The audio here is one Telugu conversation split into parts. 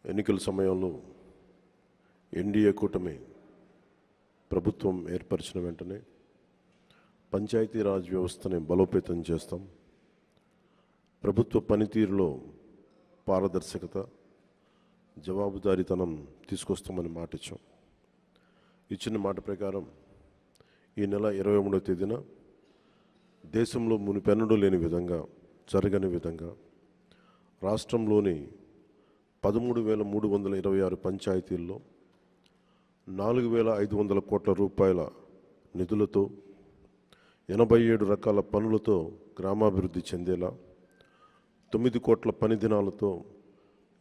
ఎన్నికల సమయంలో ఎన్డీఏ కూటమి ప్రభుత్వం ఏర్పరిచిన వెంటనే పంచాయతీరాజ్ వ్యవస్థని బలోపేతం చేస్తాం. ప్రభుత్వ పనితీరులో పారదర్శకత, జవాబుదారీతనం తీసుకొస్తామని మాట ఇచ్చాం. ఇచ్చిన మాట ప్రకారం ఈ నెల 23వ తేదీన దేశంలో మునిపెన్నడూ లేని విధంగా, జరగని విధంగా రాష్ట్రంలోని 13,326 పంచాయతీల్లో 4,500 కోట్ల రూపాయల నిధులతో 87 రకాల పనులతో గ్రామాభివృద్ధి చెందేలా, 9 కోట్ల పని దినాలతో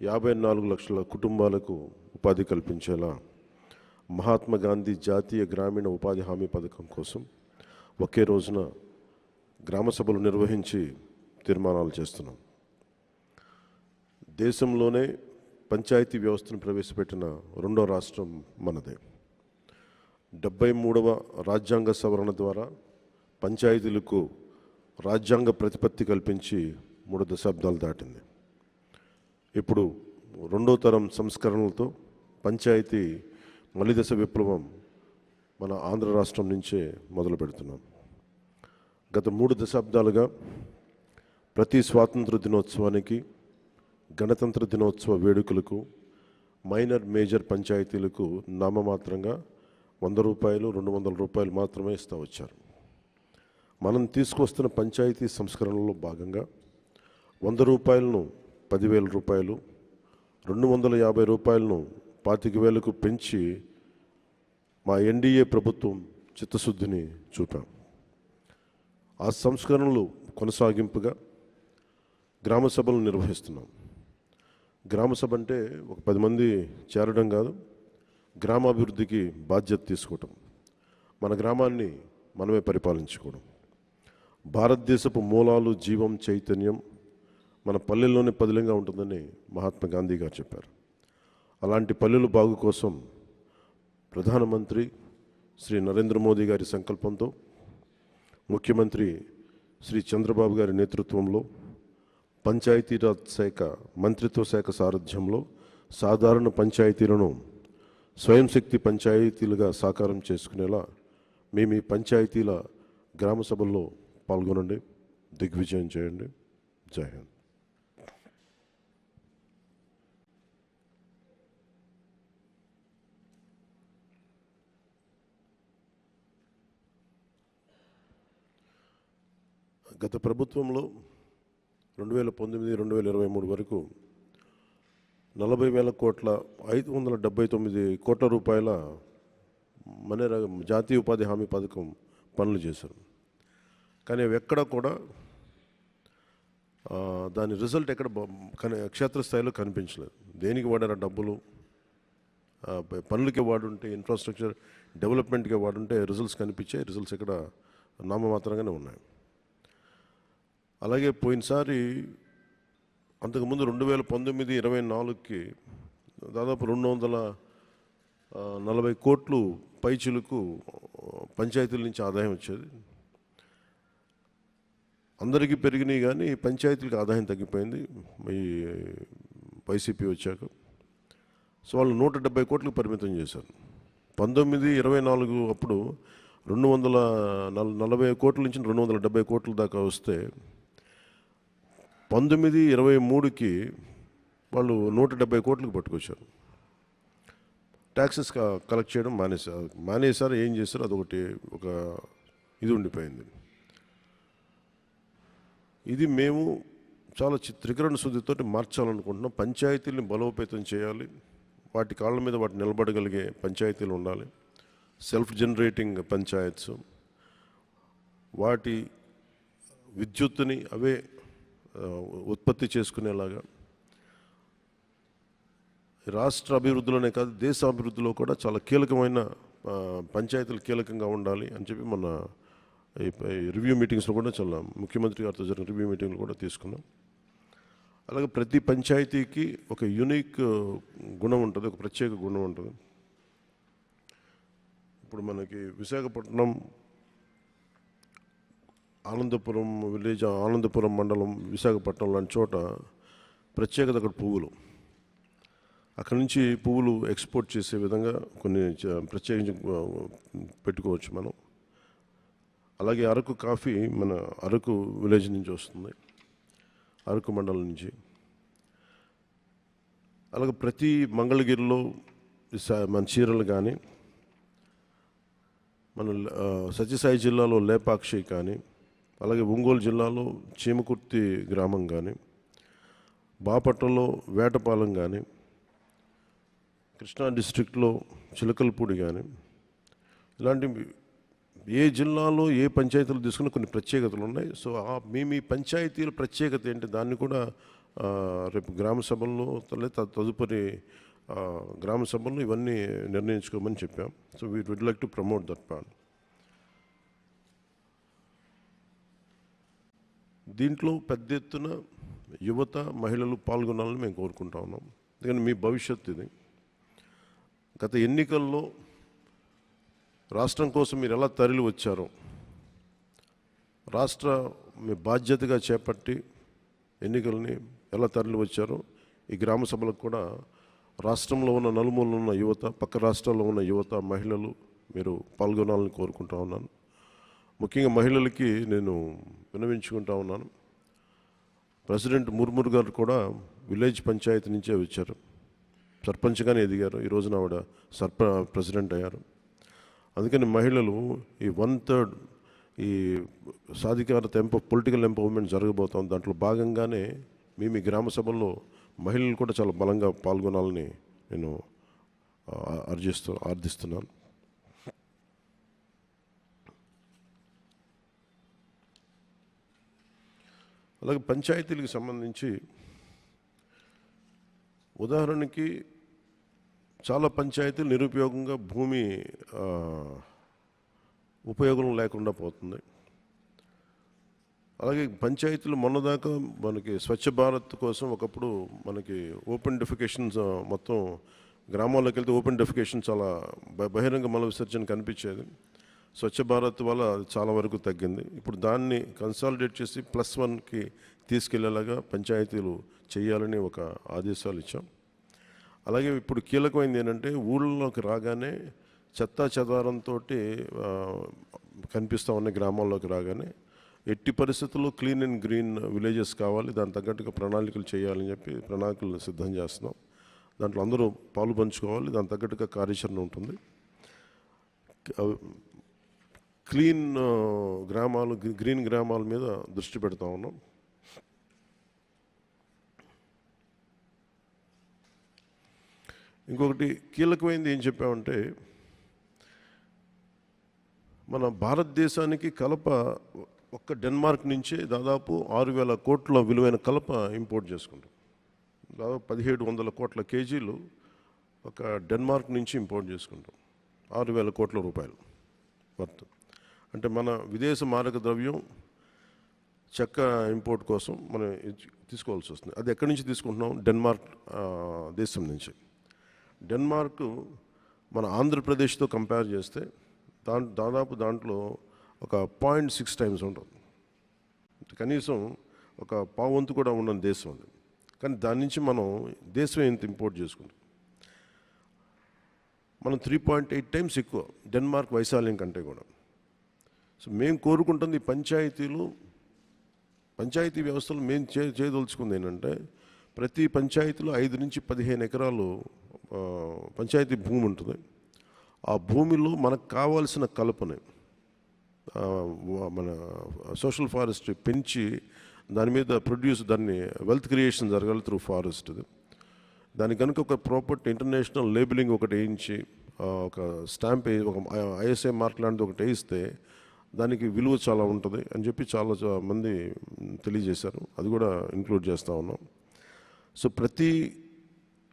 54 లక్షల కుటుంబాలకు ఉపాధి కల్పించేలా మహాత్మా గాంధీ జాతీయ గ్రామీణ ఉపాధి హామీ పథకం కోసం ఒకే రోజున గ్రామ సభలు నిర్వహించి తీర్మానాలు చేస్తున్నాం. దేశంలోనే పంచాయతీ వ్యవస్థను ప్రవేశపెట్టిన రెండో రాష్ట్రం మనదే. 73వ రాజ్యాంగ సవరణ ద్వారా పంచాయతీలకు రాజ్యాంగ ప్రతిపత్తి కల్పించి 3 దశాబ్దాలు దాటింది. ఇప్పుడు రెండో తరం సంస్కరణలతో పంచాయతీ మలిదశ విప్లవం మన ఆంధ్ర రాష్ట్రం నుంచే మొదలు పెడుతున్నాం. గత 3 దశాబ్దాలుగా ప్రతి స్వాతంత్ర దినోత్సవానికి, గణతంత్ర దినోత్సవ వేడుకలకు మైనర్, మేజర్ పంచాయతీలకు నామమాత్రంగా 100 రూపాయలు, 200 రూపాయలు మాత్రమే ఇస్తూ వచ్చారు. మనం తీసుకొస్తున్న పంచాయతీ సంస్కరణలో భాగంగా 100 రూపాయలను 10,000 రూపాయలు, 250 రూపాయలను 25,000కు పెంచి మా ఎన్డీఏ ప్రభుత్వం చిత్తశుద్ధిని చూపాం. ఆ సంస్కరణలు కొనసాగింపుగా గ్రామ సభలు నిర్వహిస్తున్నాం. గ్రామ సభ అంటే ఒక 10 మంది చేరడం కాదు, గ్రామాభివృద్ధికి బాధ్యత తీసుకోవటం, మన గ్రామాన్ని మనమే పరిపాలించుకోవడం. భారతదేశపు మూలాలు, జీవం, చైతన్యం మన పల్లెల్లోనే పదిలంగా ఉంటుందని మహాత్మా గాంధీ గారు చెప్పారు. అలాంటి పల్లెల బాగు కోసం ప్రధానమంత్రి శ్రీ నరేంద్ర మోదీ గారి సంకల్పంతో, ముఖ్యమంత్రి శ్రీ చంద్రబాబు గారి నేతృత్వంలో పంచాయతీరాజ్ శాఖ మంత్రిత్వ శాఖ సారథ్యంలో సాధారణ పంచాయతీలను స్వయం శక్తి పంచాయతీలుగా సాకారం చేసుకునేలా మేము ఈ పంచాయతీల గ్రామ సభల్లో పాల్గొనండి, దిగ్విజయం చేయండి. జై హింద్. గత ప్రభుత్వంలో 2019-2023 వరకు 40,000 కోట్ల 579 కోట్ల రూపాయల జాతీయ ఉపాధి హామీ పథకం పనులు చేశారు. కానీ అవి ఎక్కడ కూడా దాని రిజల్ట్ ఎక్కడ క్షేత్రస్థాయిలో కనిపించలేదు. దేనికి వాడారు డబ్బులు? పనులకే వాడుంటే, ఇన్ఫ్రాస్ట్రక్చర్ డెవలప్మెంట్కే వాడుంటే రిజల్ట్స్ కనిపించాయి. రిజల్ట్స్ ఎక్కడ నామమాత్రంగానే ఉన్నాయి. అలాగే పోయినసారి అంతకుముందు 2019-24కి దాదాపు 240 కోట్లు పైచిలకు పంచాయతీల నుంచి ఆదాయం వచ్చేది. అందరికీ పెరిగినాయి కానీ పంచాయతీలకు ఆదాయం తగ్గిపోయింది ఈ వైసీపీ వచ్చాక. సో వాళ్ళు 170 కోట్లకు పరిమితం చేశారు. 19-24 అప్పుడు 240 కోట్ల నుంచి 270 కోట్ల దాకా వస్తే 19-23కి వాళ్ళు 170 కోట్లకు పట్టుకొచ్చారు. ట్యాక్సెస్ కలెక్ట్ చేయడం మానేశారు. ఏం చేశారు? అదొకటి ఒక ఇది ఉండిపోయింది. ఇది మేము చాలా త్రికరణ శుద్ధితో మార్చాలనుకుంటున్నాం. పంచాయతీలను బలోపేతం చేయాలి. వాటి కాళ్ళ మీద వాటి నిలబడగలిగే పంచాయతీలు ఉండాలి. సెల్ఫ్ జనరేటింగ్ పంచాయత్స్, వాటి విద్యుత్తుని అవే ఉత్పత్తి చేసుకునేలాగా రాష్ట్ర అభివృద్ధిలోనే కాదు, దేశ అభివృద్ధిలో కూడా చాలా కీలకమైన పంచాయతీలు కీలకంగా ఉండాలి అని చెప్పి మన రివ్యూ మీటింగ్స్లో కూడా చాలా ముఖ్యమంత్రి గారితో జరిగిన రివ్యూ మీటింగ్లు కూడా తీసుకున్నాం. అలాగే ప్రతి పంచాయతీకి ఒక యూనిక్ గుణం ఉంటుంది, ఒక ప్రత్యేక గుణం ఉంటుంది. ఇప్పుడు మనకి విశాఖపట్నం ఆనందపురం విలేజ్, ఆనందపురం మండలం, విశాఖపట్నం లాంటి చోట ప్రత్యేకత అక్కడ పువ్వులు. అక్కడి నుంచి పువ్వులు ఎక్స్పోర్ట్ చేసే విధంగా కొన్ని ప్రత్యేకించి పెట్టుకోవచ్చు మనం. అలాగే అరకు కాఫీ మన అరకు విలేజ్ నుంచి వస్తుంది, అరకు మండలం నుంచి. అలాగే ప్రతి మంగళగిరిలో మన చీరలు కానీ, మన సత్యసాయి జిల్లాలో లేపాక్షి కానీ, అలాగే ఒంగోలు జిల్లాలో చీమకుర్తి గ్రామం కానీ, బాపట్లలో వేటపాలెం కానీ, కృష్ణా డిస్ట్రిక్ట్లో చిలకలపూడి కానీ, ఇలాంటి ఏ జిల్లాలో ఏ పంచాయతీలు తీసుకున్న కొన్ని ప్రత్యేకతలు ఉన్నాయి. సో మీ పంచాయతీల ప్రత్యేకత ఏంటి, దాన్ని కూడా రేపు గ్రామ సభల్లో తదుపరి గ్రామ సభల్లో ఇవన్నీ నిర్ణయించుకోమని చెప్పాం. So we would like to promote that part. దీంట్లో పెద్ద ఎత్తున యువత, మహిళలు పాల్గొనాలని మేము కోరుకుంటా ఉన్నాం. ఎందుకంటే మీ భవిష్యత్తు ఇది. గత ఎన్నికల్లో రాష్ట్రం కోసం మీరు ఎలా తరలి వచ్చారో, మీ బాధ్యతగా చేపట్టి ఎన్నికల్ని ఎలా తరలి వచ్చారో, ఈ గ్రామ సభలకు కూడా రాష్ట్రంలో ఉన్న నలుమూలలో ఉన్న యువత, పక్క రాష్ట్రాల్లో ఉన్న యువత, మహిళలు మీరు పాల్గొనాలని కోరుకుంటా ఉన్నాను. ముఖ్యంగా మహిళలకి నేను విన్నవించుకుంటా ఉన్నాను. ప్రెసిడెంట్ ముర్ముర్ గారు కూడా విలేజ్ పంచాయతీ నుంచే వచ్చారు, సర్పంచ్గానే ఎదిగారు. ఈ రోజున ఆవిడ ప్రెసిడెంట్ అయ్యారు. అందుకని మహిళలు ఈ 1/3 ఈ సాధికారత పొలిటికల్ ఎంపవర్మెంట్ జరగబోతాం. దాంట్లో భాగంగానే మీ గ్రామ సభల్లో మహిళలు కూడా చాలా బలంగా పాల్గొనాలని నేను ఆర్థిస్తున్నాను. అలాగే పంచాయతీలకు సంబంధించి ఉదాహరణకి చాలా పంచాయతీలు నిరుపయోగంగా భూమి ఉపయోగం లేకుండా పోతుంది. అలాగే పంచాయతీలు మొన్నదాకా మనకి స్వచ్ఛ భారత్ కోసం ఒకప్పుడు మనకి ఓపెన్ డెఫికేషన్స్ మొత్తం గ్రామాల్లోకి వెళ్తే ఓపెన్ డెఫికేషన్ చాలా బహిరంగ మల విసర్జన కనిపించేది. స్వచ్ఛ భారత్ వల్ల చాలా వరకు తగ్గింది. ఇప్పుడు దాన్ని కన్సాలిడేట్ చేసి +1కి తీసుకెళ్లేలాగా పంచాయతీలు చేయాలని ఒక ఆదేశాలు ఇచ్చాం. అలాగే ఇప్పుడు కీలకమైంది ఏంటంటే ఊళ్ళలోకి రాగానే చెత్తా చెదారంతో కనిపిస్తూ ఉన్న గ్రామాల్లోకి రాగానే ఎట్టి పరిస్థితుల్లో క్లీన్ అండ్ గ్రీన్ విలేజెస్ కావాలి, దాని తగ్గట్టుగా ప్రణాళికలు చేయాలని చెప్పి ప్రణాళికలు సిద్ధం చేస్తున్నాం. దాంట్లో అందరూ పాలు పంచుకోవాలి, దాని తగ్గట్టుగా కార్యాచరణ ఉంటుంది. క్లీన్ గ్రామాలు, గ్రీన్ గ్రామాల మీద దృష్టి పెడతా ఉన్నాం. ఇంకొకటి కీలకమైనది ఏం చెప్పామంటే, మన భారతదేశానికి కలప ఒక్క డెన్మార్క్ నుంచే దాదాపు 6,000 కోట్ల విలువైన కలప ఇంపోర్ట్ చేసుకుంటాం. దాదాపు 1,700 కోట్ల కేజీలు ఒక డెన్మార్క్ నుంచి ఇంపోర్ట్ చేసుకుంటాం. 6,000 కోట్ల రూపాయలు వర్త్. అంటే మన విదేశ మారక ద్రవ్యం చెక్క ఇంపోర్ట్ కోసం మనం తీసుకోవాల్సి వస్తుంది. అది ఎక్కడి నుంచి తీసుకుంటున్నాం? డెన్మార్క్ దేశం నుంచి. డెన్మార్క్ మన ఆంధ్రప్రదేశ్తో కంపేర్ చేస్తే దాదాపు దాంట్లో ఒక 0.6 టైమ్స్ ఉంటుంది. కనీసం ఒక పావంతు కూడా ఉన్న దేశం అది. కానీ దాని నుంచి మనం దేశం ఎంత ఇంపోర్ట్ చేసుకుంటాం? మనం 3.8 టైమ్స్ ఎక్కువ డెన్మార్క్ వైశాల్యం కంటే కూడా. సో మేము కోరుకుంటుంది పంచాయతీ వ్యవస్థలో మేము చేయదలుచుకుంది ఏంటంటే, ప్రతి పంచాయతీలో 5 నుంచి 15 ఎకరాలు పంచాయతీ భూమి ఉంటుంది. ఆ భూమిలో మనకు కావాల్సిన కలపని మన సోషల్ ఫారెస్ట్రీ పెంచి దాని మీద దాన్ని వెల్త్ క్రియేషన్ జరగాలి త్రూ ఫారెస్ట్. దానికి కనుక ఒక ప్రాపర్టీ ఇంటర్నేషనల్ లేబులింగ్ ఒకటి వేయించి ఒక స్టాంప్ ఒక ISI మార్క్ లాంటిది ఒకటి వేయిస్తే దానికి విలువ చాలా ఉంటుంది అని చెప్పి చాలా మంది తెలియజేశారు. అది కూడా ఇంక్లూడ్ చేస్తూ ఉన్నాం. సో ప్రతి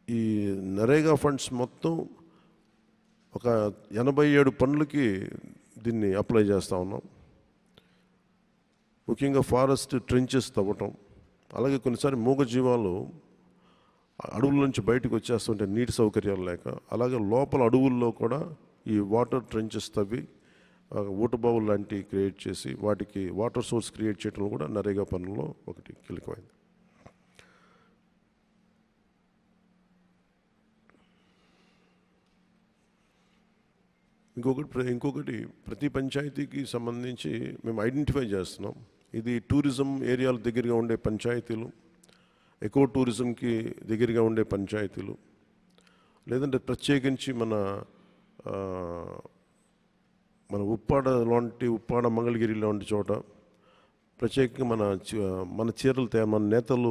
ఈ నరేగా ఫండ్స్ మొత్తం ఒక 87 పనులకి దీన్ని అప్లై చేస్తూ ఉన్నాం. ముఖ్యంగా ఫారెస్ట్ ట్రెంచెస్ తవ్వటం, అలాగే కొన్నిసారి మూగజీవాలు అడవుల నుంచి బయటకు వచ్చేస్తుంటే నీటి సౌకర్యాలు లేక, అలాగే లోపల అడవుల్లో కూడా ఈ వాటర్ ట్రెంచెస్ తవ్వి ఊటబావులు లాంటివి క్రియేట్ చేసి వాటికి వాటర్ సోర్స్ క్రియేట్ చేయడం కూడా నరేగా పనుల్లో ఒకటి కీలకమైంది. ఇంకొకటి ప్రతి పంచాయతీకి సంబంధించి మేము ఐడెంటిఫై చేస్తున్నాం. ఇది టూరిజం ఏరియాల దగ్గరగా ఉండే పంచాయతీలు, ఎకో టూరిజంకి దగ్గరగా ఉండే పంచాయతీలు, లేదంటే ప్రత్యేకించి మన ఉప్పాడ మంగళగిరి లాంటి చోట ప్రత్యేకంగా మన చీరలు మన నేతలు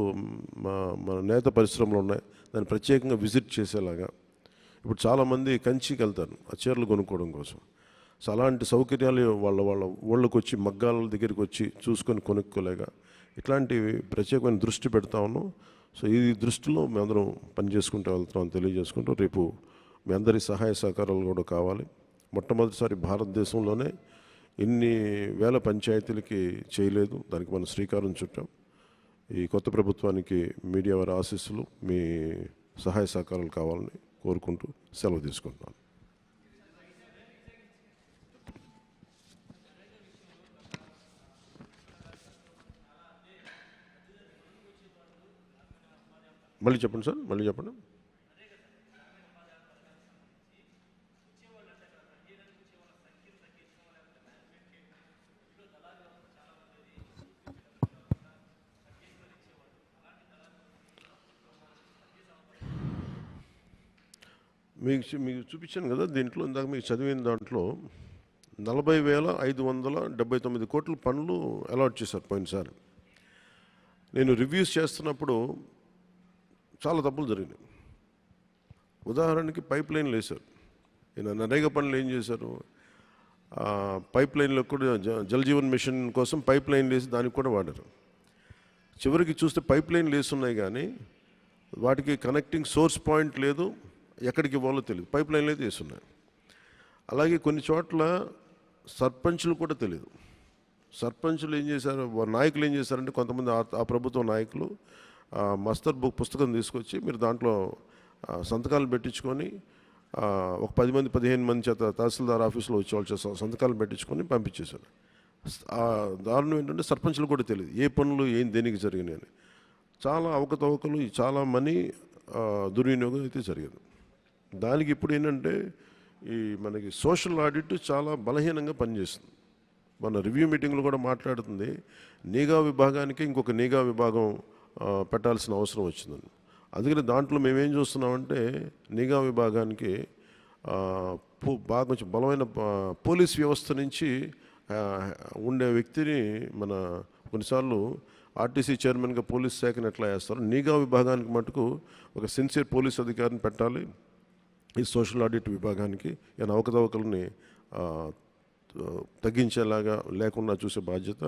మన నేత పరిశ్రమలు ఉన్నాయి, దాన్ని ప్రత్యేకంగా విజిట్ చేసేలాగా. ఇప్పుడు చాలామంది కంచికి వెళ్తారు ఆ చీరలు కొనుక్కోవడం కోసం. సో అలాంటి సౌకర్యాలు వాళ్ళ ఊళ్ళకి వచ్చి మగ్గాల దగ్గరికి వచ్చి చూసుకొని కొనుక్కోలేక ఇట్లాంటివి ప్రత్యేకమైన దృష్టి పెడతా ఉన్నాం. సో ఈ దృష్టిలో మేమందరం పనిచేసుకుంటూ వెళ్తున్నాం తెలియజేసుకుంటూ, రేపు మీ అందరి సహాయ సహకారాలు కూడా కావాలి. మొట్టమొదటిసారి భారతదేశంలోనే ఇన్ని వేల పంచాయతీలకి చేయలేదు, దానికి మనం శ్రీకారం చుట్టాం. ఈ కొత్త ప్రభుత్వానికి మీడియా వారి ఆశీస్సులు, మీ సహాయ సహకారాలు కావాలని కోరుకుంటూ సెలవు తీసుకుంటున్నాను. మళ్ళీ చెప్పండి సార్, మళ్ళీ చెప్పండి. మీకు చూపించాను కదా, దీంట్లో ఇందాక మీకు చదివిన దాంట్లో 40,579 కోట్ల పనులు అలాట్ చేశారు పోయినసారి. నేను రివ్యూస్ చేస్తున్నప్పుడు చాలా తప్పులు జరిగినాయి. ఉదాహరణకి పైప్ లైన్లు వేశారు. ఈయన నరేగా పనులు ఏం చేశారు, పైప్ లైన్లో కూడా జల్ జీవన్ మిషన్ కోసం పైప్ లైన్లు వేసి దానికి కూడా వాడారు. చివరికి చూస్తే పైప్ లైన్లు వేస్తున్నాయి కానీ వాటికి కనెక్టింగ్ సోర్స్ పాయింట్ లేదు, ఎక్కడికి ఇవ్వాలో తెలియదు, పైప్ లైన్లు అయితే వేస్తున్నాయి. అలాగే కొన్ని చోట్ల సర్పంచులు కూడా తెలియదు. సర్పంచులు ఏం చేశారు, నాయకులు ఏం చేశారంటే కొంతమంది ఆ ప్రభుత్వ నాయకులు మస్తర్ బుక్ పుస్తకం తీసుకొచ్చి మీరు దాంట్లో సంతకాలు పెట్టించుకొని ఒక 10 మంది 15 మంది చేత తహసీల్దార్ ఆఫీసులో వచ్చి సంతకాలు పెట్టించుకొని పంపించేశారు. దారుణం ఏంటంటే సర్పంచులు కూడా తెలియదు ఏ పనులు ఏం దేనికి జరిగినాయి అని. చాలా అవకతవకలు, చాలా మనీ దుర్వినియోగం అయితే జరిగింది. దానికి ఇప్పుడు ఏంటంటే మనకి సోషల్ ఆడిట్ చాలా బలహీనంగా పనిచేస్తుంది. మన రివ్యూ మీటింగ్లో కూడా మాట్లాడుతుంది, నిఘా విభాగానికి ఇంకొక నిఘా విభాగం పెట్టాల్సిన అవసరం వచ్చిందని. అందుకని దాంట్లో మేమేం చూస్తున్నామంటే నిఘా విభాగానికి బాగా కొంచెం బలమైన పోలీస్ వ్యవస్థ నుంచి ఉండే వ్యక్తిని కొన్నిసార్లు ఆర్టీసీ చైర్మన్గా పోలీస్ శాఖను ఎట్లా వేస్తారు, నిఘా విభాగానికి మటుకు ఒక సిన్సియర్ పోలీస్ అధికారిని పెట్టాలి. ఈ సోషల్ ఆడిట్ విభాగానికి ఏమైనా అవకతవకల్ని తగ్గించేలాగా లేకుండా చూసే బాధ్యత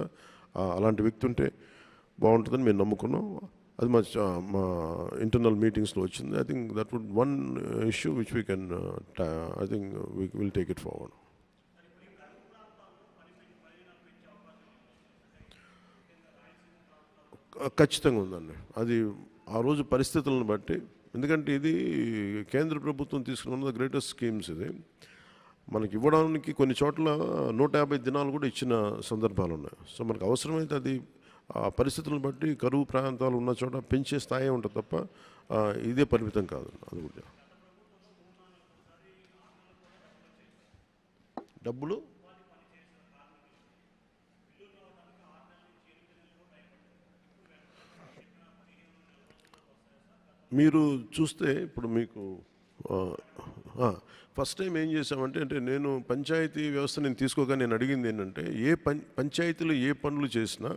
అలాంటి వ్యక్తి ఉంటే బాగుంటుందని మేము నమ్ముకున్నాం. అది మా ఇంటర్నల్ మీటింగ్స్లో వచ్చింది. I think that would one issue which we can I think we will take it forward. ఖచ్చితంగా ఉందండి. అది ఆ రోజు పరిస్థితులను బట్టి, ఎందుకంటే ఇది కేంద్ర ప్రభుత్వం తీసుకున్న గ్రేటెస్ట్ స్కీమ్స్. ఇది మనకి ఇవ్వడానికి కొన్ని చోట్ల 150 దినాలు కూడా ఇచ్చిన సందర్భాలు ఉన్నాయి. సో మనకు అవసరమైతే అది ఆ పరిస్థితులను బట్టి కరువు ప్రాంతాలు ఉన్న చోట పెంచే స్థాయి ఉంటుంది తప్ప ఇదే పరిమితం కాదు. అది కూడా డబ్బులు మీరు చూస్తే ఇప్పుడు మీకు ఫస్ట్ టైం ఏం చేసామంటే, నేను పంచాయతీ వ్యవస్థ నేను తీసుకోగా నేను అడిగింది ఏంటంటే పంచాయతీలో ఏ పనులు చేసినా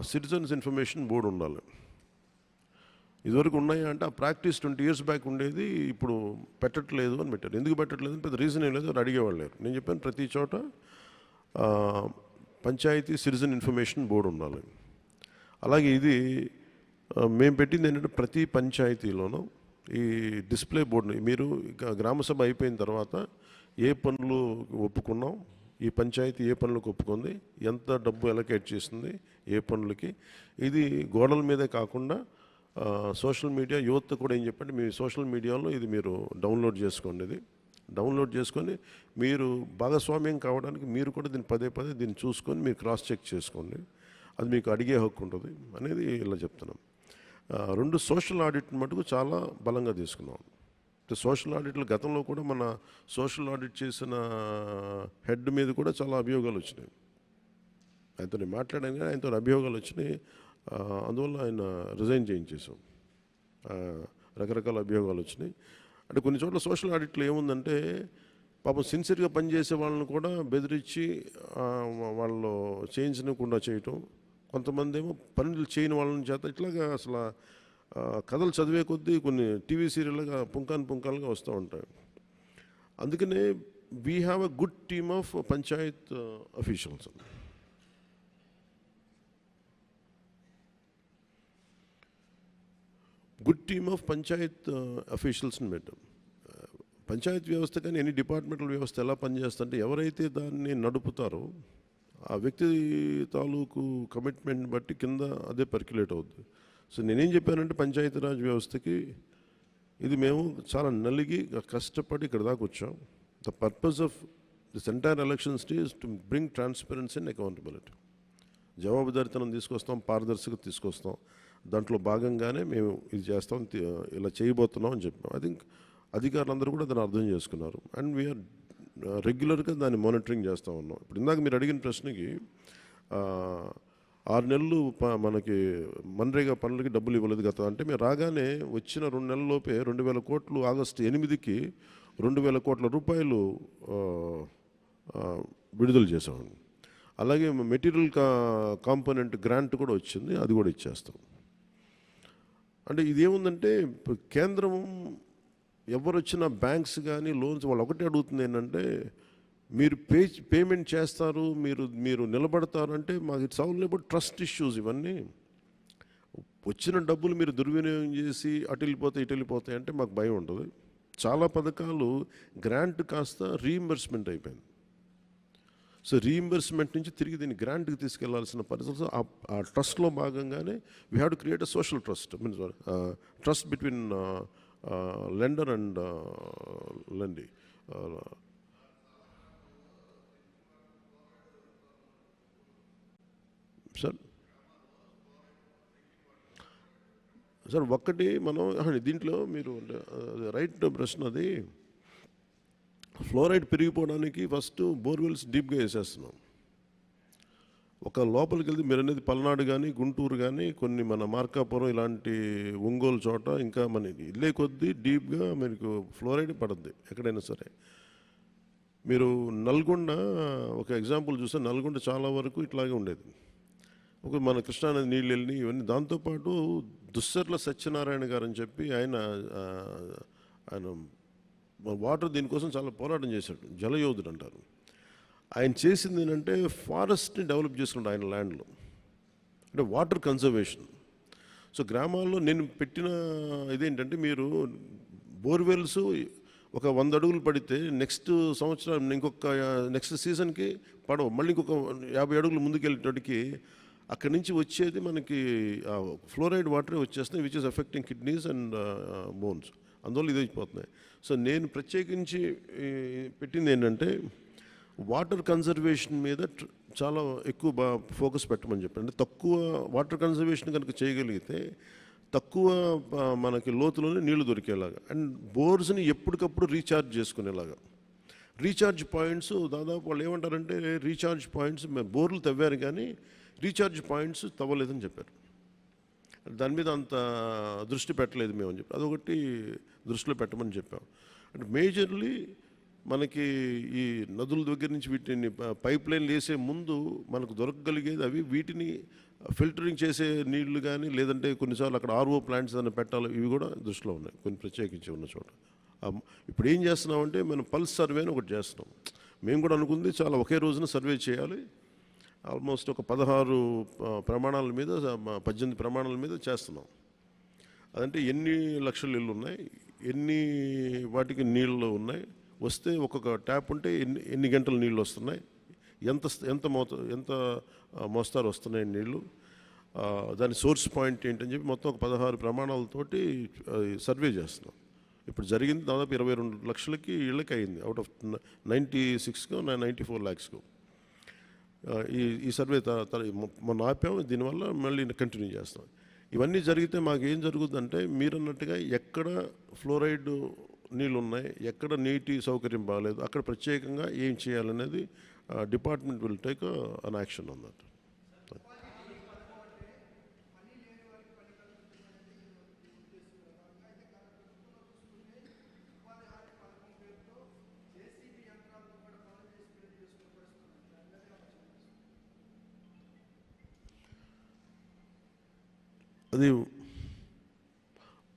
సిటిజన్స్ ఇన్ఫర్మేషన్ బోర్డు ఉండాలి. ఇదివరకు ఉన్నాయా అంటే ఆ ప్రాక్టీస్ 20 years బ్యాక్ ఉండేది, ఇప్పుడు పెట్టట్లేదు అని పెట్టారు. ఎందుకు పెట్టట్లేదు అని పెద్ద రీజన్ ఏం లేదు, అది అడిగేవాళ్ళు లేరు. నేను చెప్పాను ప్రతి చోట పంచాయతీ సిటిజన్ ఇన్ఫర్మేషన్ బోర్డు ఉండాలి. అలాగే ఇది మేము పెట్టింది ఏంటంటే ప్రతి పంచాయతీలోనూ ఈ డిస్ప్లే బోర్డుని మీరు గ్రామసభ అయిపోయిన తర్వాత ఏ పనులు ఒప్పుకున్నాం, ఈ పంచాయతీ ఏ పనులకు ఒప్పుకుంది, ఎంత డబ్బు అలొకేట్ చేసింది ఏ పనులకి, ఇది గోడల మీదే కాకుండా సోషల్ మీడియా యువత కూడా ఏం చెప్పండి, మీ సోషల్ మీడియాలో ఇది మీరు డౌన్లోడ్ చేసుకోండి. ఇది డౌన్లోడ్ చేసుకొని మీరు భాగస్వామ్యం కావడానికి మీరు కూడా దీన్ని పదే దీన్ని చూసుకొని మీరు క్రాస్ చెక్ చేసుకోండి. అది మీకు అడిగే హక్కు ఉంటుంది అనేది ఇలా చెప్తున్నాం. 2 సోషల్ ఆడిట్ మటుకు చాలా బలంగా తీసుకున్నాం. సోషల్ ఆడిట్లు గతంలో కూడా మన సోషల్ ఆడిట్ చేసిన హెడ్ మీద కూడా చాలా అభియోగాలు వచ్చినాయి. ఆయనతో నేను మాట్లాడాను కానీ ఆయనతో అభియోగాలు వచ్చినాయి. అందువల్ల ఆయన రిజైన్ చేయించేసాం. రకరకాల అభియోగాలు వచ్చినాయి. అంటే కొన్ని చోట్ల సోషల్ ఆడిట్లో ఏముందంటే పాపం సిన్సియర్గా పనిచేసే వాళ్ళని కూడా బెదిరించి వాళ్ళు చేయించకుండా చేయటం, కొంతమంది ఏమో పనులు చేయని వాళ్ళని చేత ఇట్లాగా అసలు కథలు చదివే కొద్దీ కొన్ని టీవీ సీరియల్గా పుంకాలుగా వస్తూ ఉంటాయి. అందుకనే we have a good team of panchayat officials. Good team of panchayat అఫీషియల్స్ని పెట్టాం. పంచాయత్ వ్యవస్థ కానీ ఎన్ని డిపార్ట్మెంటల్ వ్యవస్థ ఎలా పనిచేస్తుంటే ఎవరైతే దాన్ని నడుపుతారో ఆ వ్యక్తి తాలూకు కమిట్మెంట్ బట్టి కింద అదే పర్క్యులేట్ అవుద్ది. సో నేనేం చెప్పానంటే పంచాయతీరాజ్ వ్యవస్థకి ఇది మేము చాలా నలిగి కష్టపడి ఇక్కడ దాకా వచ్చాం. The purpose of this entire elections is to bring transparency and accountability. జవాబుదారితనం తీసుకొస్తాం, పారదర్శకత తీసుకొస్తాం. దాంట్లో భాగంగానే మేము ఇది చేస్తాం, ఇలా చేయబోతున్నాం అని చెప్పాం. ఐ థింక్ అధికారులందరూ కూడా దాన్ని అర్థం చేసుకున్నారు. అండ్ వీఆర్ రెగ్యులర్గా దాన్ని మానిటరింగ్ చేస్తూ ఉన్నాం. ఇప్పుడు ఇందాక మీరు అడిగిన ప్రశ్నకి 6 నెలలు మనకి మన్రేగా పనులకి డబ్బులు ఇవ్వలేదు గత అంటే మేము రాగానే వచ్చిన 2 నెలల్లోపే 2,000 కోట్లు ఆగస్టు 8కి 2,000 కోట్ల రూపాయలు విడుదల చేసామండి. అలాగే మెటీరియల్ కాంపోనెంట్ గ్రాంట్ కూడా వచ్చింది, అది కూడా ఇచ్చేస్తాం. అంటే ఇదేముందంటే కేంద్రం ఎవరు వచ్చిన బ్యాంక్స్ కానీ లోన్స్ వాళ్ళు ఒకటే అడుగుతుంది ఏంటంటే మీరు పేమెంట్ చేస్తారు, మీరు నిలబడతారు అంటే మాకు it's all about trust issues. ఇవన్నీ వచ్చిన డబ్బులు మీరు దుర్వినియోగం చేసి అటు వెళ్ళిపోతాయి అంటే మాకు భయం ఉంటుంది. చాలా పథకాలు గ్రాంట్ కాస్త రీయింబర్స్మెంట్ అయిపోయింది. సో రీయింబర్స్మెంట్ నుంచి తిరిగి దీన్ని గ్రాంట్కి తీసుకెళ్లాల్సిన పరిస్థితులు ఆ ట్రస్ట్లో భాగంగానే we have to create a social trust, means trust between lender and Lendi. Sir ఒక్కటి మనం దీంట్లో మీరు రైట్ ప్రశ్న, అది ఫ్లోరైడ్ పెరిగిపోవడానికి ఫస్ట్ బోర్వెల్స్ డీప్గా వేసేస్తున్నాం. ఒక లోపలికి వెళ్తే మీరు అనేది పల్నాడు కానీ గుంటూరు కానీ కొన్ని మన మార్కాపురం ఇలాంటి ఒంగోలు చోట ఇంకా మన ఇల్లే కొద్దీ డీప్గా మీకు ఫ్లోరైడ్ పడుద్ది ఎక్కడైనా సరే. మీరు నల్గొండ ఒక ఎగ్జాంపుల్ చూస్తే నల్గొండ చాలా వరకు ఇట్లాగే ఉండేది. ఒక మన కృష్ణానది నీళ్ళు వెళ్ళి ఇవన్నీ. దాంతోపాటు దుస్సర్ల సత్యనారాయణ గారు అని చెప్పి ఆయన వాటర్ దీనికోసం చాలా పోరాటం చేశాడు, జలయోధుడు అంటారు. ఆయన చేసింది ఏంటంటే ఫారెస్ట్ని డెవలప్ చేసుకుంటాడు ఆయన ల్యాండ్లో, అంటే వాటర్ కన్జర్వేషన్. సో గ్రామాల్లో నేను పెట్టిన ఇదేంటంటే మీరు బోర్వెల్స్ ఒక 100 అడుగులు పడితే నెక్స్ట్ సంవత్సరం నెక్స్ట్ సీజన్కి పడవు, మళ్ళీ ఇంకొక 50 అడుగులు ముందుకెళ్ళేటడికి అక్కడి నుంచి వచ్చేది మనకి ఫ్లోరైడ్ వాటరే వచ్చేస్తున్నాయి, which is effecting kidneys and bones. అందువల్ల ఇది అయిపోతున్నాయి. సో నేను ప్రత్యేకించి పెట్టింది ఏంటంటే వాటర్ కన్జర్వేషన్ మీద చాలా ఎక్కువ ఫోకస్ పెట్టమని చెప్పి. అంటే తక్కువ వాటర్ కన్జర్వేషన్ కనుక చేయగలిగితే తక్కువ మనకి లోతులోనే నీళ్లు దొరికేలాగా, అండ్ బోర్స్ని ఎప్పటికప్పుడు రీఛార్జ్ చేసుకునేలాగా. రీఛార్జ్ పాయింట్స్ దాదాపు వాళ్ళు ఏమంటారంటే రీఛార్జ్ పాయింట్స్ బోర్లు తవ్వారు కానీ రీఛార్జ్ పాయింట్స్ తవ్వలేదని చెప్పారు. దాని మీద అంత దృష్టి పెట్టలేదు మేము అని చెప్పి అదొకటి దృష్టిలో పెట్టమని చెప్పాం. అంటే మేజర్లీ మనకి ఈ నదుల దగ్గర నుంచి వీటిని పైప్ లైన్లు వేసే ముందు మనకు దొరకగలిగేది అవి. వీటిని ఫిల్టరింగ్ చేసే నీళ్లు కానీ లేదంటే కొన్నిసార్లు అక్కడ ఆర్ఓ ప్లాంట్స్ అని పెట్టాలి, ఇవి కూడా దృష్టిలో ఉన్నాయి కొన్ని ప్రత్యేకించి ఉన్న చోట. ఇప్పుడు ఏం చేస్తున్నామంటే మనం పల్స్ సర్వే అని ఒకటి చేస్తున్నాం. మేము కూడా అనుకుంది చాలా ఒకే రోజున సర్వే చేయాలి. ఆల్మోస్ట్ ఒక 16 ప్రమాణాల మీద 18 ప్రమాణాల మీద చేస్తున్నాం. అదంటే ఎన్ని లక్షల ఇళ్ళు ఉన్నాయి, ఎన్ని వాటికి నీళ్ళు ఉన్నాయి, వస్తే ఒక్కొక్క ట్యాప్ ఉంటే ఎన్ని గంటల నీళ్ళు వస్తున్నాయి, ఎంత మోస్తారు వస్తున్నాయి నీళ్ళు, దాని సోర్స్ పాయింట్ ఏంటని చెప్పి మొత్తం ఒక 16 ప్రమాణాలతోటి సర్వే చేస్తున్నాం. ఇప్పుడు జరిగింది దాదాపు 22 లక్షలకి ఇళ్ళకి అయింది, అవుట్ ఆఫ్ 96 94 lakhsకు. ఈ సర్వే మొన్న ఆపాం, దీనివల్ల మళ్ళీ కంటిన్యూ చేస్తాం. ఇవన్నీ జరిగితే మాకు ఏం జరుగుతుందంటే మీరు అన్నట్టుగా ఎక్కడ ఫ్లోరైడ్ నీళ్ళు ఉన్నాయి, ఎక్కడ నీటి సౌకర్యం బాగాలేదు, అక్కడ ప్రత్యేకంగా ఏం చేయాలనేది department will take an action on that.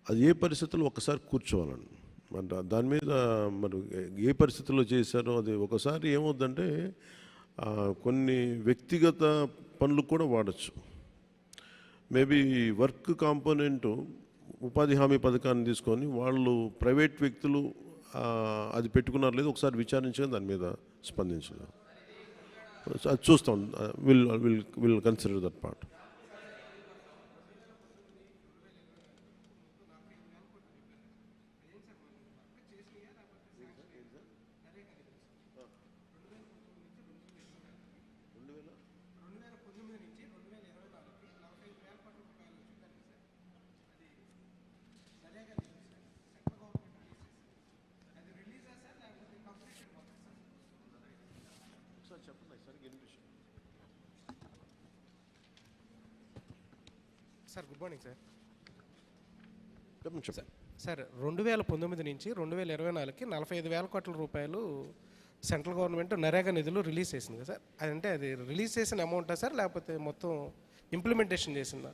అది ఏ పరిస్థితుల్లో ఒకసారి కూర్చోవాలండి. అంటే దాని మీద మరి ఏ పరిస్థితుల్లో చేశారో అది ఒకసారి ఏమవుద్దంటే కొన్ని వ్యక్తిగత పనులు కూడా వాడచ్చు. మేబీ వర్క్ కాంపోనెంటు ఉపాధి హామీ పథకాన్ని తీసుకొని వాళ్ళు ప్రైవేట్ వ్యక్తులు అది పెట్టుకున్నారు లేదు ఒకసారి విచారించగా దాని మీద స్పందించడం అది చూస్తాం. Will consider that part. Sir good morning sir. చెప్పండి. సార్ 2019 నుంచి 2024కి 45,000 కోట్ల రూపాయలు సెంట్రల్ గవర్నమెంట్ నరేగా నిధులు రిలీజ్ చేసింది కదా సార్. అదంటే అది రిలీజ్ చేసిన అమౌంటా సార్ లేకపోతే మొత్తం ఇంప్లిమెంటేషన్ చేసిందా?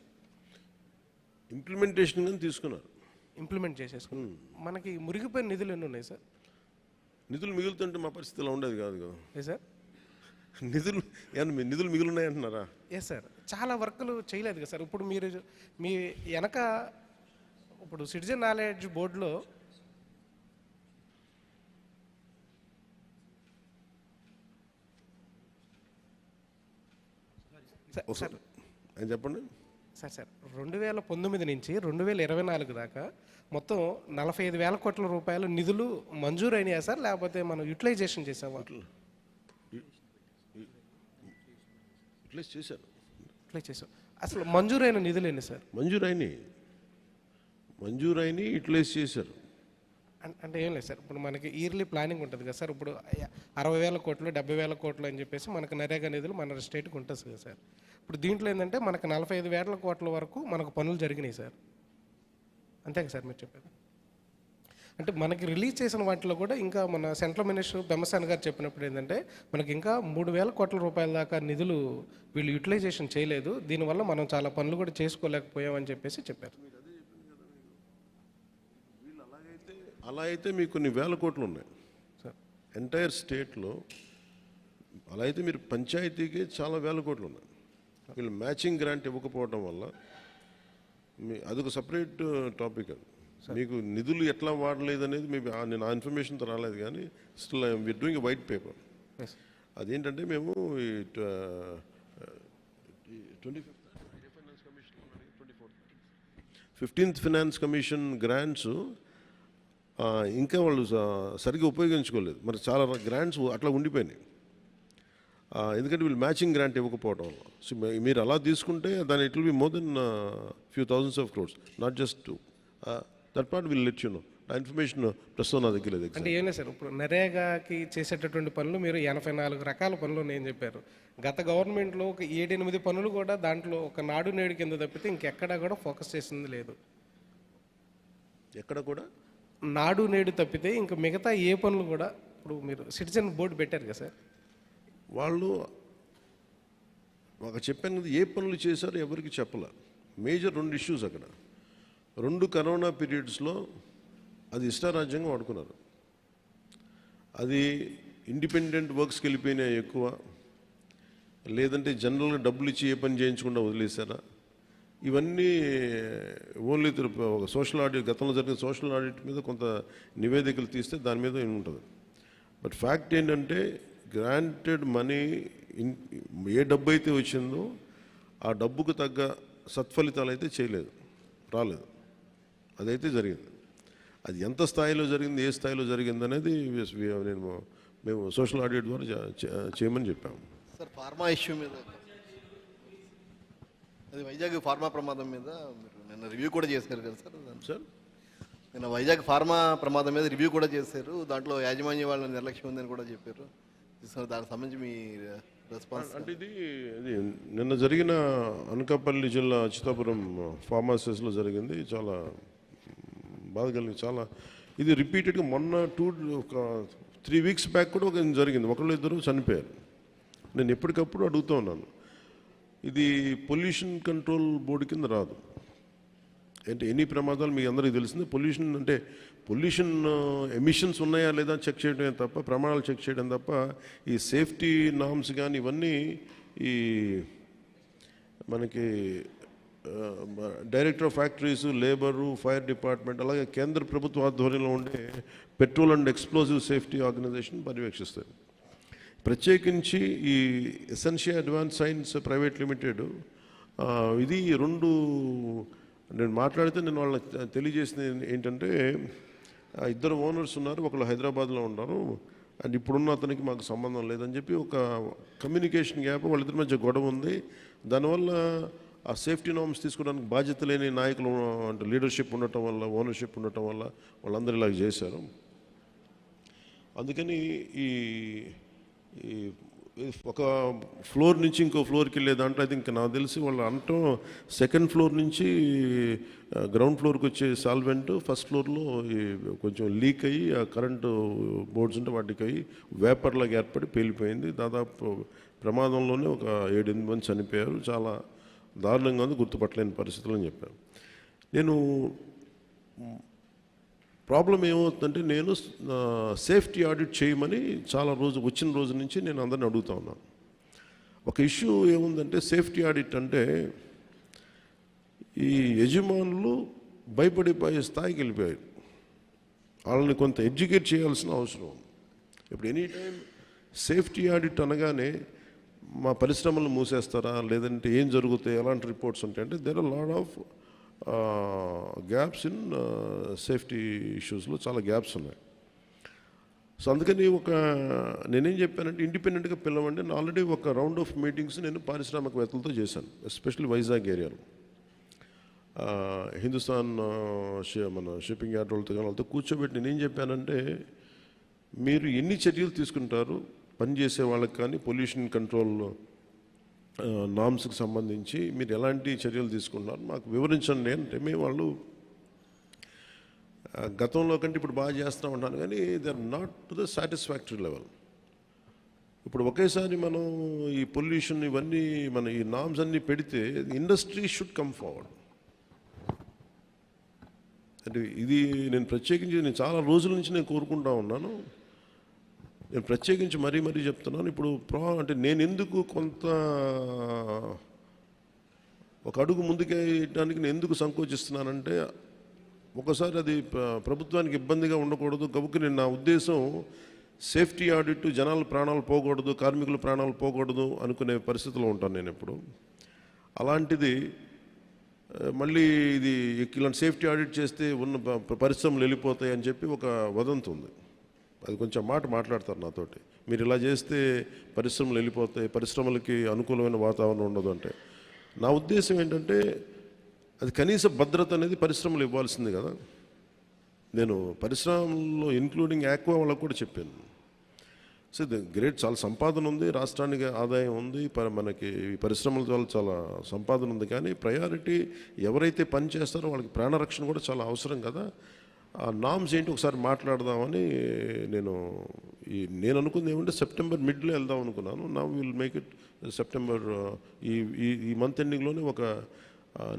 ఇంప్లిమెంటేషన్ కానీ తీసుకున్నారు, ఇంప్లిమెంట్ చేసేసుకున్నాం. మనకి మురిగిపోయిన నిధులు ఎన్ని ఉన్నాయి సార్? నిధులు మిగులుతుంటే మా పరిస్థితి ఇలా ఉండేది కాదు కదా. ఏ సార్ నిధులు మిగులున్నాయి అంటున్నారా? ఎస్ సార్, చాలా వర్కులు చేయలేదు కదా సార్. ఇప్పుడు మీరు మీ వెనక ఇప్పుడు సిటిజన్ నాలెడ్జ్ బోర్డులో సార్ చెప్పండి సార్ 2019 నుంచి 2024 దాకా మొత్తం 45,000 కోట్ల రూపాయల నిధులు మంజూరు అయినాయా సార్ లేకపోతే మనం యూటిలైజేషన్ చేసామా? యూటిలైజ్ చేశారు. అసలు మంజూరైన నిధులు ఎన్ని సార్? మంజూరైన యూటిలైజ్ చేశారు. అంటే ఏం లేదు సార్, ఇప్పుడు మనకి ఇయర్లీ ప్లానింగ్ ఉంటుంది కదా సార్. ఇప్పుడు 60,000 కోట్లు 70,000 కోట్లు అని చెప్పేసి మనకు నరేగా నిధులు మన స్టేట్కి ఉంటుంది కదా సార్. ఇప్పుడు దీంట్లో ఏంటంటే మనకు 45,000 కోట్ల వరకు మనకు పనులు జరిగినాయి సార్. అంతే కదా సార్ మీరు చెప్పేది? అంటే మనకి రిలీజ్ చేసిన వాటిలో కూడా ఇంకా మన సెంట్రల్ మినిస్టర్ బెమ్మసాని గారు చెప్పినప్పుడు ఏంటంటే మనకి ఇంకా 3,000 కోట్ల రూపాయల దాకా నిధులు వీళ్ళు యూటిలైజేషన్ చేయలేదు, దీనివల్ల మనం చాలా పనులు కూడా చేసుకోలేకపోయామని చెప్పేసి చెప్పారు. అలా అయితే మీకు కొన్ని వేల కోట్లు ఉన్నాయి సార్ ఎంటైర్ స్టేట్లో. అలా అయితే మీరు పంచాయతీకి చాలా వేల కోట్లు ఉన్నాయి. వీళ్ళు మ్యాచింగ్ గ్రాంట్ ఇవ్వకపోవడం వల్ల అదొక సపరేట్ టాపిక్. అది మీకు నిధులు ఎట్లా వాడలేదు అనేది మేబీ నేను ఆ ఇన్ఫర్మేషన్తో రాలేదు, కానీ still we are doing a white paper. అదేంటంటే మేము 15th ఫైనాన్స్ కమిషన్ గ్రాంట్స్ ఇంకా వాళ్ళు సరిగ్గా ఉపయోగించుకోలేదు. మరి చాలా గ్రాంట్స్ అట్లా ఉండిపోయినాయి, ఎందుకంటే వీళ్ళు మ్యాచింగ్ గ్రాంట్ ఇవ్వకపోవడం వల్ల. సో మీరు అలా తీసుకుంటే దాని it will be more than few thousands of crores, not just two. That part will let you know. ఆ ఇన్ఫర్మేషన్ ప్రస్తుతం నా దగ్గర లేదు. అంటే ఏం లేదు సార్, ఇప్పుడు నరేగాకి చేసేటటువంటి పనులు మీరు 84 రకాల పనులు నేను చెప్పారు. గత గవర్నమెంట్లో ఒక 7-8 పనులు కూడా దాంట్లో ఒక నాడు నేడు కింద తప్పితే ఇంకెక్కడా కూడా ఫోకస్ చేసింది లేదు. ఎక్కడ కూడా నాడు నేడు తప్పితే ఇంకా మిగతా ఏ పనులు కూడా ఇప్పుడు మీరు సిటిజన్ బోర్డు పెట్టారు కదా సార్, వాళ్ళు ఒక చెప్పాను కదా ఏ పనులు చేశారో ఎవరికి చెప్పలే. మేజర్ 2 ఇష్యూస్ అక్కడ 2 కరోనా పీరియడ్స్లో అది ఇష్టారాజ్యంగా వాడుకున్నారు. అది ఇండిపెండెంట్ వర్క్స్కి వెళ్ళిపోయినాయి ఎక్కువ, లేదంటే జనరల్గా డబ్బులు ఇచ్చి ఏ పని చేయించకుండా వదిలేశారా, ఇవన్నీ ఓన్లీ ఒక సోషల్ ఆడిట్, గతంలో జరిగిన సోషల్ ఆడిట్ మీద కొంత నివేదికలు తీస్తే దాని మీద ఉంటుంది. బట్ ఫ్యాక్ట్ ఏంటంటే గ్రాంటెడ్ మనీ ఏ డబ్బు అయితే వచ్చిందో ఆ డబ్బుకు తగ్గ సత్ఫలితాలు అయితే రాలేదు. అదైతే జరిగింది. అది ఎంత స్థాయిలో జరిగింది, ఏ స్థాయిలో జరిగింది అనేది మేము సోషల్ ఆడిట్ ద్వారా చేయమని చెప్పాము. సార్ ఫార్మా ఇష్యూ మీద, అది వైజాగ్ ఫార్మా ప్రమాదం మీద మీరు నిన్న రివ్యూ కూడా చేశారు కదా సార్. నిన్న వైజాగ్ ఫార్మా ప్రమాదం మీద రివ్యూ కూడా చేశారు. దాంట్లో యాజమాన్య వాళ్ళ నిర్లక్ష్యం ఉందని కూడా చెప్పారు. సో దానికి సంబంధించి మీ రెస్పాన్స్. అంటే ఇది నిన్న జరిగిన అనకాపల్లి జిల్లా అచ్యుతాపురం ఫార్మాసిస్లో జరిగింది. చాలా బాధ కలిగింది. చాలా ఇది రిపీటెడ్గా మొన్న ఒక 3 weeks బ్యాక్ కూడా ఒక జరిగింది. ఒకళ్ళు ఇద్దరు చనిపోయారు. నేను ఎప్పటికప్పుడు అడుగుతూ ఉన్నాను, ఇది పొల్యూషన్ కంట్రోల్ బోర్డు కింద రాదు. అంటే ఎన్ని ప్రమాదాలు మీకు అందరికీ తెలిసింది. పొల్యూషన్ అంటే పొల్యూషన్ ఎమిషన్స్ ఉన్నాయా లేదా చెక్ చేయడమే తప్ప, ప్రమాణాలు చెక్ చేయడం తప్ప, ఈ సేఫ్టీ నామ్స్ కానీ ఇవన్నీ ఈ మనకి director of factories, labour, fire department, అలాగే కేంద్ర ప్రభుత్వ ఆధ్వర్యంలో ఉండే petrol and explosive safety organisation పర్యవేక్షిస్తాయి. ప్రత్యేకించి ఈ Essentia advance science private limited ఇది నేను మాట్లాడితే నేను వాళ్ళకి తెలియజేసింది ఏంటంటే, ఇద్దరు ఓనర్స్ ఉన్నారు, ఒకళ్ళు హైదరాబాద్లో ఉన్నారు, అండ్ ఇప్పుడున్న అతనికి మాకు సంబంధం లేదని చెప్పి ఒక కమ్యూనికేషన్ గ్యాప్ వాళ్ళిద్దరి మధ్య గొడవ ఉంది. దానివల్ల ఆ సేఫ్టీ నార్మ్స్ తీసుకోవడానికి బాధ్యత లేని నాయకులు అంటే లీడర్షిప్ ఉండటం వల్ల, ఓనర్షిప్ ఉండటం వల్ల వాళ్ళందరూ ఇలాగ చేశారు. అందుకని ఈ ఒక ఫ్లోర్ నుంచి ఇంకో ఫ్లోర్కి వెళ్ళే దాంట్లో అయితే ఇంకా నాకు తెలిసి వాళ్ళు అంటాం సెకండ్ ఫ్లోర్ నుంచి గ్రౌండ్ ఫ్లోర్కి వచ్చే సాల్వెంట్ ఫస్ట్ ఫ్లోర్లో కొంచెం లీక్ అయ్యి ఆ కరెంటు బోర్డ్స్ ఉంటే వాటికి అయ్యి వేపర్లాగా ఏర్పడి పేలిపోయింది. దాదాపు ప్రమాదంలోనే ఒక 7-8 మంది చనిపోయారు. చాలా దారుణంగా ఉంది, గుర్తుపట్టలేని పరిస్థితులు అని చెప్పాను. నేను ప్రాబ్లం ఏమవుతుందంటే, నేను సేఫ్టీ ఆడిట్ చేయమని వచ్చిన రోజు నుంచి నేను అందరిని అడుగుతా ఉన్నాను. ఒక ఇష్యూ ఏముందంటే, సేఫ్టీ ఆడిట్ అంటే ఈ యజమానులు భయపడిపోయే స్థాయికి వెళ్ళిపోయారు. వాళ్ళని కొంత ఎడ్యుకేట్ చేయాల్సిన అవసరం ఉంది. ఇప్పుడు ఎనీ టైం సేఫ్టీ ఆడిట్ అనగానే మా పరిశ్రమలను మూసేస్తారా, లేదంటే ఏం జరుగుతాయి, ఎలాంటి రిపోర్ట్స్ ఉంటాయంటే, there are lot of gaps in safety ఇష్యూస్లో చాలా గ్యాప్స్ ఉన్నాయి. సో అందుకని నేనేం చెప్పానంటే, ఇండిపెండెంట్గా పిలవండి. నేను ఆల్రెడీ ఒక రౌండ్ ఆఫ్ మీటింగ్స్ నేను పారిశ్రామికవేత్తలతో చేశాను, ఎస్పెషల్లీ వైజాగ్ ఏరియాలో. హిందుస్థాన్ మన షిప్పింగ్ యార్డ్ వాళ్ళతో కూర్చోబెట్టి నేనేం చెప్పానంటే, మీరు ఎన్ని చర్యలు తీసుకుంటారు పనిచేసే వాళ్ళకి కానీ పొల్యూషన్ కంట్రోల్ నామ్స్కి సంబంధించి మీరు ఎలాంటి చర్యలు తీసుకుంటున్నారు మాకు వివరించండి అంటే, మేము వాళ్ళు గతంలో కంటే ఇప్పుడు బాగా చేస్తూ ఉంటాను, కానీ they are not to the satisfactory level. ఇప్పుడు ఒకేసారి మనం ఈ పొల్యూషన్ ఇవన్నీ ఈ నామ్స్ అన్నీ పెడితే ఇండస్ట్రీ షుడ్ కమ్ ఫార్వర్డ్. అంటే ఇది నేను చాలా రోజుల నుంచి నేను కోరుకుంటా ఉన్నాను. నేను ప్రత్యేకించి మరీ చెప్తున్నాను. ఇప్పుడు అంటే నేను ఎందుకు కొంత ఒక అడుగు ముందుకేయడానికి నేను ఎందుకు సంకోచిస్తున్నానంటే, ఒకసారి అది ప్రభుత్వానికి ఇబ్బందిగా ఉండకూడదు. గబుక్కి నా ఉద్దేశం సేఫ్టీ ఆడిట్, జనాల ప్రాణాలు పోకూడదు, కార్మికుల ప్రాణాలు పోకూడదు అనుకునే పరిస్థితిలో ఉంటాను నేను ఎప్పుడు. అలాంటిది మళ్ళీ ఇలాంటి సేఫ్టీ ఆడిట్ చేస్తే ఉన్న పరిశ్రమలు వెళ్ళిపోతాయి అని చెప్పి ఒక వదంతి ఉంది. అది కొంచెం మాట్లాడతారు నాతోటి, మీరు ఇలా చేస్తే పరిశ్రమలు వెళ్ళిపోతాయి, పరిశ్రమలకి అనుకూలమైన వాతావరణం ఉండదు అంటే. నా ఉద్దేశం ఏంటంటే, అది కనీస భద్రత అనేది పరిశ్రమలు ఇవ్వాల్సింది కదా. నేను పరిశ్రమల్లో ఇంక్లూడింగ్ ఆక్వా వాళ్ళకు కూడా చెప్పాను. సో ఇది గ్రేట్, చాలా సంపాదన ఉంది, రాష్ట్రానికి ఆదాయం ఉంది, మనకి పరిశ్రమల ద్వారా చాలా సంపాదన ఉంది. కానీ ప్రయారిటీ ఎవరైతే పని చేస్తారో వాళ్ళకి ప్రాణరక్షణ కూడా చాలా అవసరం కదా. ఆ నామ్స్ ఏంటి ఒకసారి మాట్లాడదామని నేను అనుకుంది ఏమంటే, సెప్టెంబర్ మిడ్లో వెళ్దాం అనుకున్నాను. నా విల్ మేక్ ఇట్ సెప్టెంబర్ ఈ మంత్ ఎండింగ్లోనే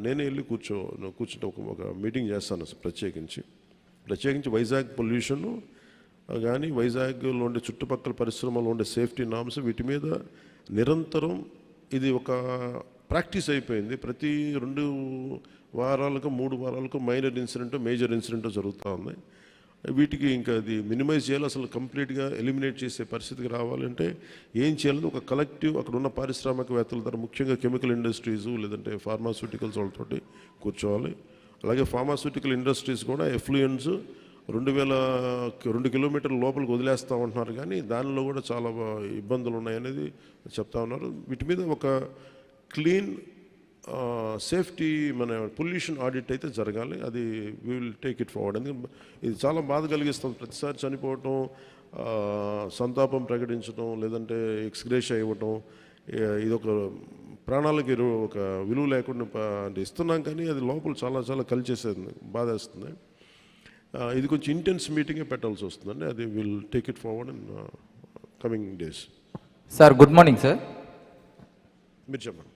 నేనే వెళ్ళి కూర్చుంటే ఒక మీటింగ్ చేస్తాను ప్రత్యేకించి వైజాగ్ పొల్యూషన్ కానీ వైజాగ్లో ఉండే చుట్టుపక్కల పరిశ్రమలో ఉండే సేఫ్టీ నామ్స్, వీటి మీద నిరంతరం ఇది ఒక ప్రాక్టీస్ అయిపోయింది. ప్రతి 2 వారాలకు 3 వారాలకు మైనర్ ఇన్సిడెంట్, మేజర్ ఇన్సిడెంట్ జరుగుతూ ఉంది. వీటికి ఇంకా అది మినిమైజ్ చేయాలి, అసలు కంప్లీట్గా ఎలిమినేట్ చేసే పరిస్థితికి రావాలంటే ఏం చేయాలని ఒక కలెక్టివ్ అక్కడ ఉన్న పారిశ్రామికవేత్తల ద్వారా, ముఖ్యంగా కెమికల్ ఇండస్ట్రీస్ లేదంటే ఫార్మాస్యూటికల్స్ వాళ్ళతోటి కూర్చోవాలి. అలాగే ఫార్మాస్యూటికల్ ఇండస్ట్రీస్ కూడా ఎఫ్లూయెన్స్ 2 కిలోమీటర్ల లోపలికి వదిలేస్తూ ఉంటున్నారు, కానీ దానిలో కూడా చాలా ఇబ్బందులు ఉన్నాయనేది చెప్తా ఉన్నారు. వీటి మీద ఒక క్లీన్ సేఫ్టీ మన పొల్యూషన్ ఆడిట్ అయితే జరగాలి. అది we will take it forward. ఎందుకంటే ఇది చాలా బాధ కలిగిస్తుంది. ప్రతిసారి చనిపోవటం, సంతాపం ప్రకటించడం, లేదంటే ఎక్స్గ్రేషియా ఇవ్వటం, ఇదొక ప్రాణాలకి ఒక విలువ లేకుండా అంటే ఇస్తున్నాం, కానీ అది లోపల చాలా చాలా కలిచేసేది, బాధేస్తుంది. ఇది కొంచెం ఇంటెన్స్ మీటింగే పెట్టాల్సి వస్తుందండి. అది will take it forward in coming days. Sir good morning sir. మీరు చెప్పండి.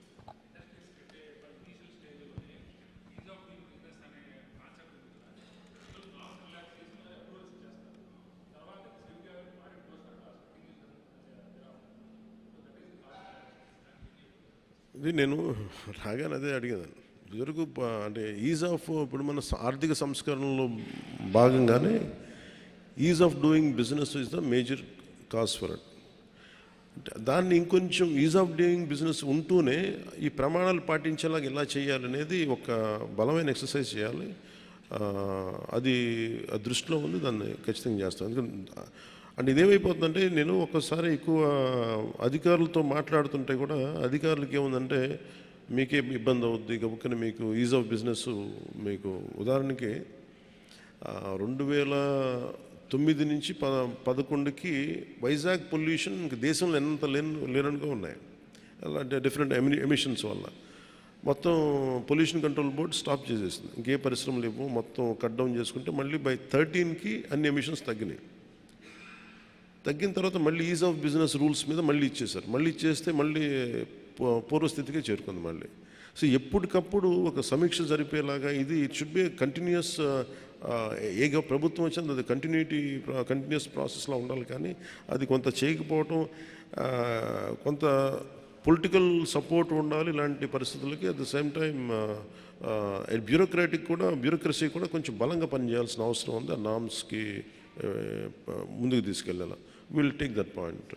ఇది నేను రాగానే అదే అడిగేదాన్ని. ఇదివరకు అంటే ఈజ్ ఆఫ్, ఇప్పుడు మన ఆర్థిక సంస్కరణలో భాగంగానే is of doing business is the major cause for it. దాన్ని ఇంకొంచెం ఈజ్ ఆఫ్ డూయింగ్ బిజినెస్ ఉంటూనే ఈ ప్రమాణాలు పాటించేలాగా ఎలా చేయాలనేది ఒక బలమైన ఎక్సర్సైజ్ చేయాలి. అది దృష్టిలో ఉంది, దాన్ని ఖచ్చితంగా చేస్తాను. ఎందుకంటే అంటే ఇదేమైపోతుందంటే, నేను ఒక్కసారి ఎక్కువ అధికారులతో మాట్లాడుతుంటే కూడా అధికారులకి ఏముందంటే మీకే ఇబ్బంది అవుద్ది కాబట్టి మీకు ఈజ్ ఆఫ్ బిజినెస్, మీకు ఉదాహరణకి 2009 నుంచి 2011కి వైజాగ్ పొల్యూషన్ ఇంక దేశంలో ఎంత లేనట్టుగా ఉన్నాయి. అలాంటి డిఫరెంట్ ఎమిషన్స్ వల్ల మొత్తం పొల్యూషన్ కంట్రోల్ బోర్డు స్టాప్ చేసేసింది. ఇంకే పరిశ్రమలు లేవు, మొత్తం కట్ డౌన్ చేసుకుంటే మళ్ళీ బై 2013కి అన్ని ఎమిషన్స్ తగ్గినాయి. తగ్గిన తర్వాత మళ్ళీ ఈజ్ ఆఫ్ బిజినెస్ రూల్స్ మీద మళ్ళీ ఇచ్చేశారు. మళ్ళీ ఇచ్చేస్తే మళ్ళీ పూర్వస్థితికే చేరుకుంది మళ్ళీ. సో ఎప్పటికప్పుడు ఒక సమీక్ష జరిపేలాగా ఇది ఇట్ షుడ్ బి కంటిన్యూస్. ఏ ప్రభుత్వం వచ్చింది అది కంటిన్యూస్ ప్రాసెస్లో ఉండాలి. కానీ అది కొంత చేయకపోవటం, కొంత పొలిటికల్ సపోర్ట్ ఉండాలి ఇలాంటి పరిస్థితులకి. At the same time bureaucracy కూడా కొంచెం బలంగా పనిచేయాల్సిన అవసరం ఉంది. ఆ నామ్స్కి ముందుకు తీసుకెళ్ళాలి. Will take that point.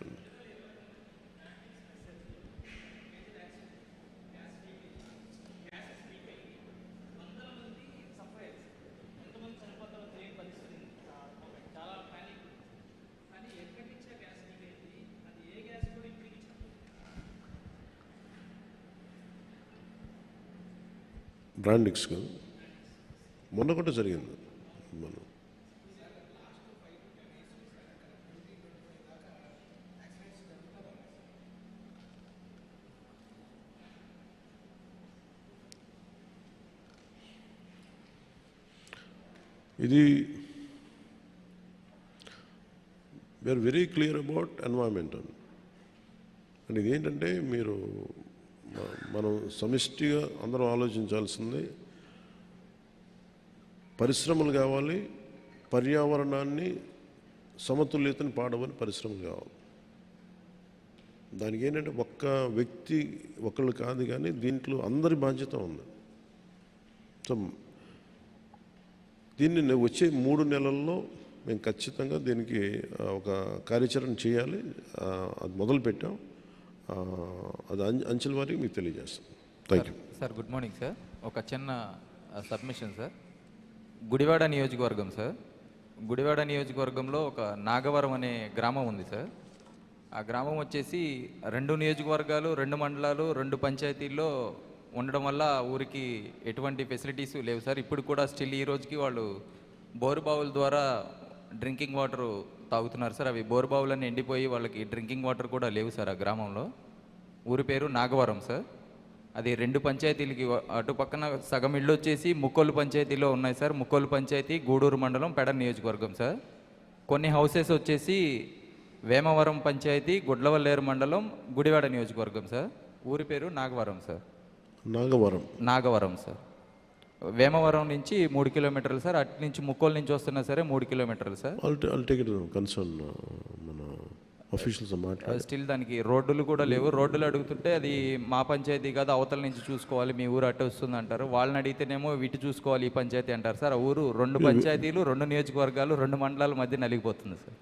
Brandix కదా, మొన్న కూడా జరిగింది. మనం ఇది we are very clear about environmental. And ఇదేంటంటే మీరు మనం సమిష్టిగా అందరం ఆలోచించాల్సింది, పరిశ్రమలు కావాలి, పర్యావరణాన్ని సమతుల్యతను పాడవని పరిశ్రమలు కావాలి. దానికి ఏంటంటే ఒక్క వ్యక్తి ఒకళ్ళు కాదు, కానీ దీంట్లో అందరి బాధ్యత ఉంది. సో దీన్ని వచ్చే 3 నెలల్లో మేము ఖచ్చితంగా దీనికి ఒక కార్యాచరణ చేయాలి. అది మొదలుపెట్టాం. అది అంచెల వారికి మీకు తెలియజేస్తాం. Thank you sir. Good morning sir. ఒక చిన్న సబ్మిషన్ సార్. గుడివాడ నియోజకవర్గం సార్. గుడివాడ నియోజకవర్గంలో ఒక నాగవరం అనే గ్రామం ఉంది సార్. ఆ గ్రామం వచ్చేసి 2 నియోజకవర్గాలు, 2 మండలాలు, 2 పంచాయతీల్లో ఉండడం వల్ల ఊరికి ఎటువంటి ఫెసిలిటీస్ లేవు సార్. ఇప్పుడు కూడా స్టిల్ ఈ రోజుకి వాళ్ళు బోరుబావుల ద్వారా డ్రింకింగ్ వాటర్ తాగుతున్నారు సార్. అవి బోరుబావులన్నీ ఎండిపోయి వాళ్ళకి డ్రింకింగ్ వాటర్ కూడా లేవు సార్ ఆ గ్రామంలో. ఊరి పేరు నాగవరం సార్. అది 2 పంచాయతీలకి అటు పక్కన సగం ఇళ్ళు వచ్చేసి ముక్కోలు పంచాయతీలో ఉన్నాయి సార్. ముక్కోలు పంచాయతీ గూడూరు మండలం, పెడ నియోజకవర్గం సార్. కొన్ని హౌసెస్ వచ్చేసి వేమవరం పంచాయతీ, గుడ్లవల్లేరు మండలం, గుడివాడ నియోజకవర్గం సార్. ఊరి పేరు నాగవరం సార్. నాగవరం సార్. వేమవరం నుంచి 3 కిలోమీటర్లు సార్. అటు నుంచి ముక్కోలు నుంచి వస్తున్నా సరే 3 కిలోమీటర్లు సార్. స్టిల్ దానికి రోడ్డులు కూడా లేవు. రోడ్డులు అడుగుతుంటే అది మా పంచాయతీ కాదు, అవతల నుంచి చూసుకోవాలి, మీ ఊరు అటు వస్తుంది అంటారు. వాళ్ళని అడిగితేనేమో వీటి చూసుకోవాలి ఈ పంచాయతీ అంటారు సార్. ఆ ఊరు 2 పంచాయతీలు, 2 నియోజకవర్గాలు, 2 మండలాల మధ్య నలిగిపోతుంది సార్.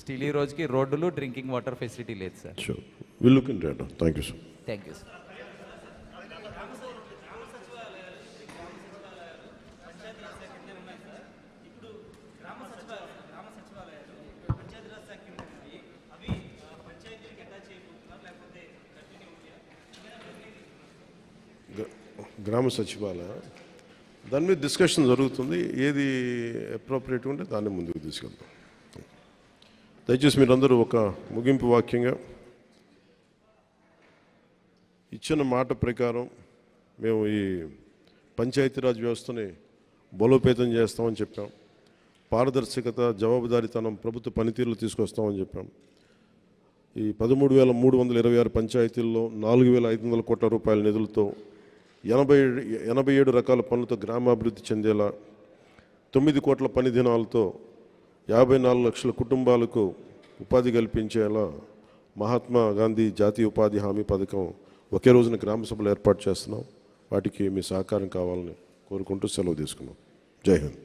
స్టిల్ ఈ రోజుకి రోడ్డులు, డ్రింకింగ్ వాటర్ ఫెసిలిటీ లేదు sir. Thank you sir. Thank you sir. గ్రామ సచివాలయ దాని మీద డిస్కషన్ జరుగుతుంది. ఏది అప్రోప్రియేట్ ఉంటే దాన్ని ముందుకు తీసుకెళ్తాం. దయచేసి మీరందరూ ఒక ముగింపు వాక్యంగా ఇచ్చిన మాట ప్రకారం మేము ఈ పంచాయతీరాజ్ వ్యవస్థని బలోపేతం చేస్తామని చెప్పాం. పారదర్శకత, జవాబుదారీతనం, ప్రభుత్వ పనితీరులు తీసుకొస్తామని చెప్పాం. ఈ 13,326 పంచాయతీల్లో 4,500 కోట్ల రూపాయల నిధులతో 87 రకాల పనులతో గ్రామాభివృద్ధి చెందేలా 9 కోట్ల పని దినాలతో 54 లక్షల కుటుంబాలకు ఉపాధి కల్పించేలా మహాత్మా గాంధీ జాతీయ ఉపాధి హామీ పథకం ఒకే రోజున గ్రామ సభలు ఏర్పాటు చేస్తున్నాం. వాటికి మీ సహకారం కావాలని కోరుకుంటూ సెలవు తీసుకున్నాం. జై హింద్.